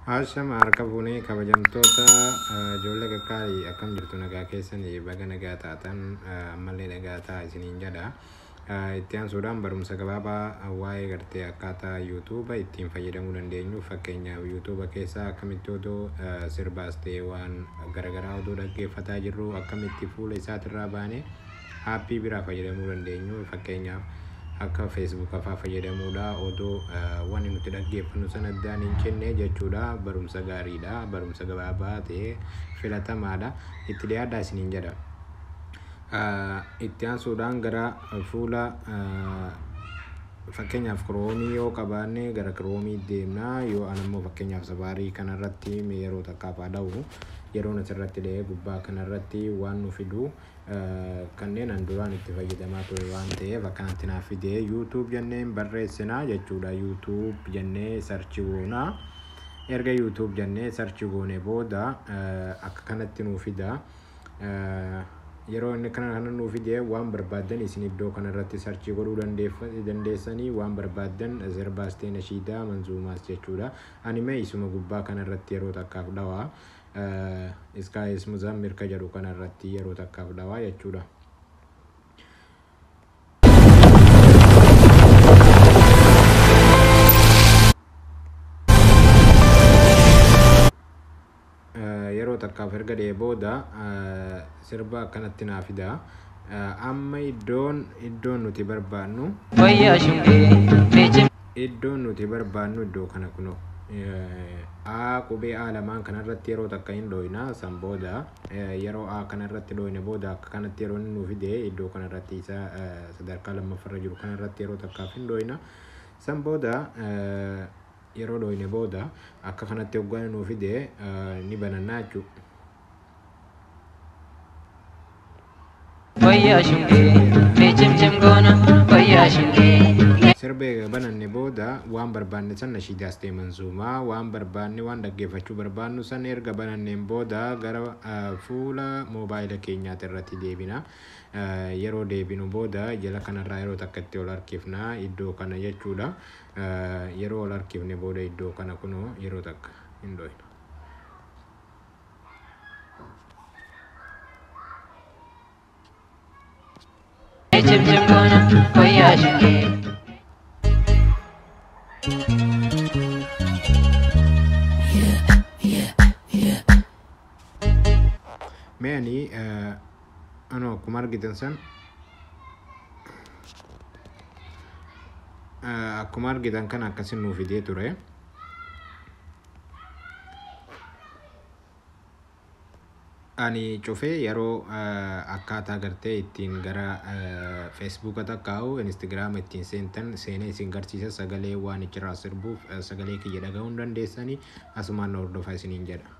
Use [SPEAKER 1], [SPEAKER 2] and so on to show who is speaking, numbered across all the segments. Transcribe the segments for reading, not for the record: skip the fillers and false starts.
[SPEAKER 1] Asham harka fuunee kabajamtoota ijoollee gaggaarii akkam jirtu nagaa keessanii baga nagaa taatan ammallee nagaa ta'a isiniin jedha. Itti aansuudhaan barumsa gabaabaa waa'ee gartee akkaataa YouTube ittiin fayyadamuu dandeenyu fakkeenyaaf YouTube keessaa akkamitti odoo sirbaas ta'ee waan garaagaraa odoo dhaggeeffataa jirru akkamitti fuula isaatirraa baanee aappii biraa fayyadamuu dandeenyu fakkeenyaaf akka Facebook afaa fayyadamuudha odoo waan nuti dhaggeeffannu sana addaan hin kenne jechuudha. Barumsa gaariidha, barumsa gabaabaa ta'ee filatamaadha. Itti dhiyaadhaa isiniin jedha. Itti aansuudhaan gara fuula fakkeenyaaf Chrome yoo qabaanne gara Chrome deemna. Yoo anammoo fakkeenyaaf Safari kanarratti yeroo takkaaf dhawu yeroon asirratti dhahee gubbaa kanarratti waan nu fidu kanneen an duraan itti fayyadamaa ture waan ta'eef akkanatti naaf fidee YouTube jenneen barreessinaa jechuudha. YouTube jennee sarchi goonaa. Erga YouTube jennee sarchi goone booda akka kanatti nu fida. Yeroo inni kana nu fidee waan barbaadan isin iddoo kanarratti sarchi godhuu dandeessanii waan barbaadan sirbaas ta'e nashiidaa manzuumaas jechuudha. Ani mee isuma gubbaa kanarratti yeroo takkaaf dhawaa Iskaayis Muzammir ka jedhu kanarratti yeroo takkaaf dhawaa jechuudha. Yeroo takkaaf erga dhee booda sirba akkanatti naa fida. Amma iddoon nuti barbaannu iddoo kana kunoo A qubee A lamaan kanarratti yeroo takka hin dhooyna san booda yeroo A kanarratti dhooyne booda akka kanatti yeroo inni nu fide iddoo kanarratti isa sadarkaa lammaffaarra jiru kanarratti yeroo takkaaf hin dhooyna san booda yeroo dhooyne booda akka kanatti hoggaan nu fide ni banannaa jechuudha. Sirbee bananne booda waan barbaanne san nashiidaas ta'e manzuumaa waan barbaanne waan dhaggeeffachuu barbaannu san erga bananneen booda gara fuula moobaayila keenyaati irratti deebina. Yeroo deebinu booda jala kanarraa yeroo takka itti ol harkifna iddoo kana jechuudha. Yeroo ol harkifne booda iddoo kana kunoo yeroo takka hin dhooyna. Meani akkuma argitan san akkuma argitan kan akkasin nuuf fidee ture. Ani cufee yeroo akkaataa gartee ittiin gara Facebook takkaa'u Instagram ittiin seenee isin garsiisa sagalee waan ichirraa sirbuuf sagalee kiyya dhaga'uu hin dandeessanii asumaan hordofaa isiniin jedha.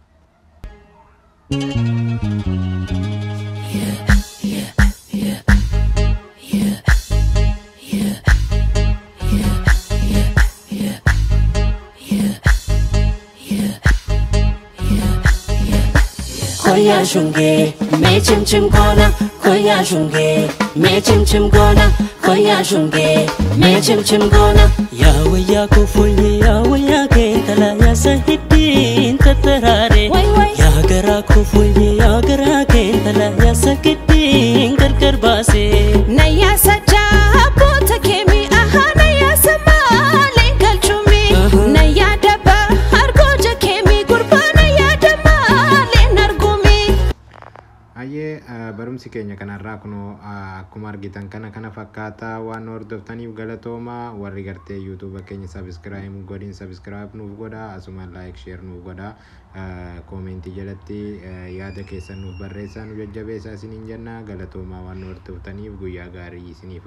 [SPEAKER 2] Koya shunge, me chim chim gona. Koya shunge, me chim chim gona. Koya shunge, me chim chim gona. Ya waya ko fulye, ya waya ke tala ya sahidin tatarare. Ya gara ko fulye, ya gara ke tala ya sakidin gar base. Naya saja bota kemi aha naya sama legal chumi. Naya daba hargoja kemi gurbana ya dama.
[SPEAKER 1] Ayyee barumsi keenya kanarraa kunoo akkuma argitan kana fakkaataa waan hordoftaniif galatooma. Warri gartee YouTube keenya subscribe godhin subscribe nuuf godha asuma like share nuuf godha. Commenti jalatti yaada keessan nuuf barreessaa nu jajjabeessaa isiniin jenna. Galatooma waan hordoftaniif guyyaa gaarii isiniif